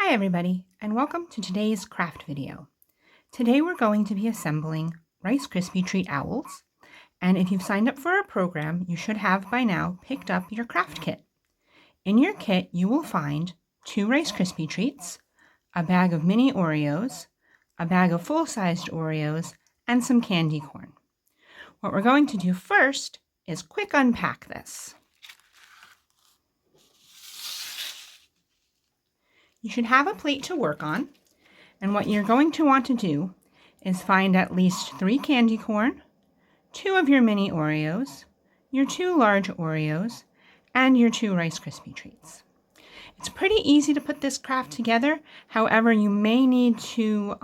Hi everybody, and welcome to today's craft video. Today we're going to be assembling Rice Krispie Treat Owls, and if you've signed up for our program, you should have by now picked up your craft kit. In your kit, you will find 2 Rice Krispie Treats, a bag of Mini Oreos, a bag of full-sized Oreos, and some candy corn. What we're going to do first is quick unpack this. You should have a plate to work on, and what you're going to want to do is find at least 3 candy corn, 2 of your Mini Oreos, your 2 large Oreos, and your 2 Rice Krispie Treats. It's pretty easy to put this craft together. However, you may need to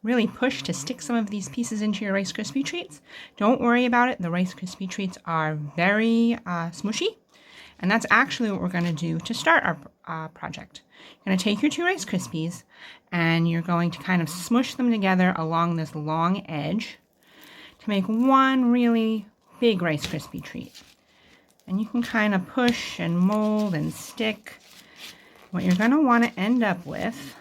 really push to stick some of these pieces into your Rice Krispie Treats. Don't worry about it. The Rice Krispie Treats are very smushy. And that's actually what we're going to do to start our project. You're going to take your 2 Rice Krispies and you're going to kind of smush them together along this long edge to make one really big Rice Krispie treat. And you can kind of push and mold and stick. What you're going to want to end up with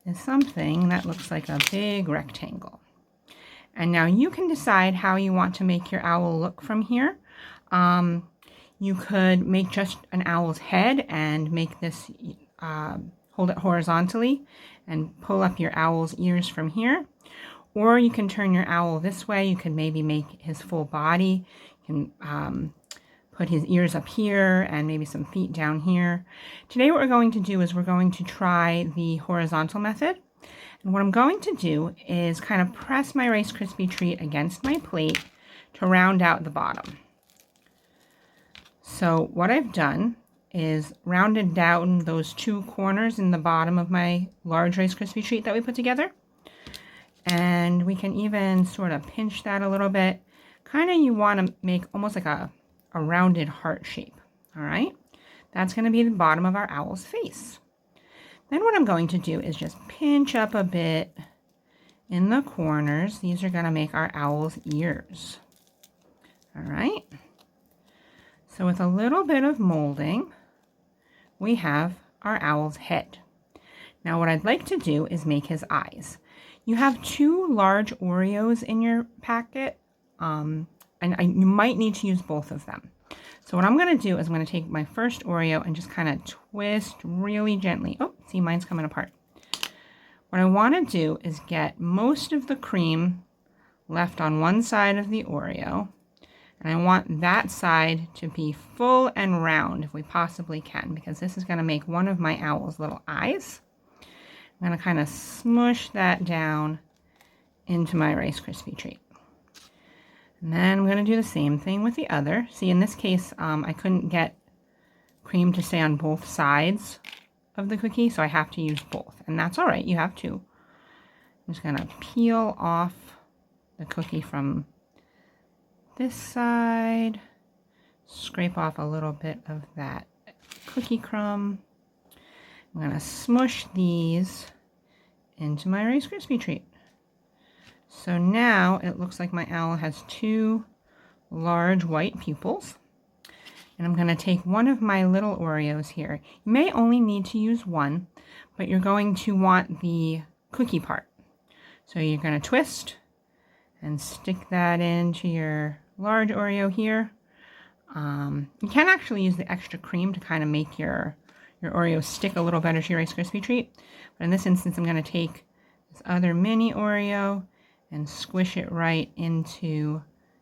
is something that looks like a big rectangle. And now you can decide how you want to make your owl look from here. You could make just an owl's head and make this, hold it horizontally and pull up your owl's ears from here. Or you can turn your owl this way. You can maybe make his full body. You can put his ears up here and maybe some feet down here. Today what we're going to do is we're going to try the horizontal method. And what I'm going to do is kind of press my Rice Krispie treat against my plate to round out the bottom. So what I've done is rounded down those 2 corners in the bottom of my large Rice Krispie treat that we put together. And we can even sort of pinch that a little bit. Kind of you want to make almost like a rounded heart shape. All right? That's going to be the bottom of our owl's face. Then what I'm going to do is just pinch up a bit in the corners. These are going to make our owl's ears. All right? So with a little bit of molding, we have our owl's head. Now what I'd like to do is make his eyes. You have 2 large Oreos in your packet, and you might need to use both of them. So what I'm going to do is I'm going to take my first Oreo and just kind of twist really gently. Oh, see, mine's coming apart. What I want to do is get most of the cream left on one side of the Oreo. And I want that side to be full and round if we possibly can, because this is going to make one of my owl's little eyes. I'm going to kind of smush that down into my Rice Krispie treat. And then I'm going to do the same thing with the other. See, in this case, I couldn't get cream to stay on both sides of the cookie, so I have to use both. And that's all right. You have to. I'm just going to peel off the cookie from this side, scrape off a little bit of that cookie crumb. I'm going to smush these into my Rice Krispie treat. So now it looks like my owl has 2 large white pupils. And I'm going to take one of my little Oreos here. You may only need to use one, but you're going to want the cookie part. So you're going to twist and stick that into your large Oreo here. You can actually use the extra cream to kind of make your Oreo stick a little better to your Rice Krispie treat. But in this instance, I'm going to take this other Mini Oreo and squish it right into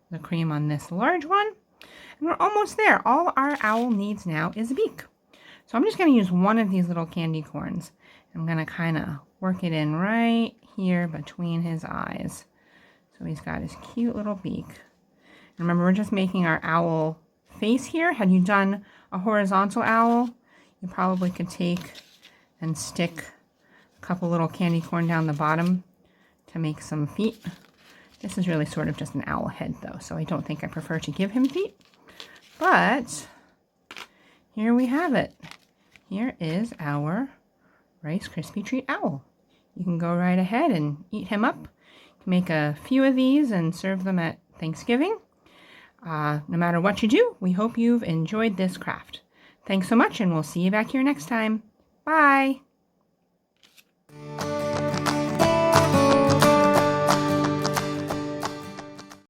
the cream on this large one. And we're almost there. All our owl needs now is a beak. So I'm just going to use one of these little candy corns. I'm going to kind of work it in right here between his eyes. So he's got his cute little beak. Remember, we're just making our owl face here. Had you done a horizontal owl, you probably could take and stick a couple little candy corn down the bottom to make some feet. This is really sort of just an owl head, though, so I don't think I prefer to give him feet. But here we have it. Here is our Rice Krispie treat owl. You can go right ahead and eat him up. You can make a few of these and serve them at Thanksgiving. No matter what you do, we hope you've enjoyed this craft. Thanks so much, and we'll see you back here next time. Bye!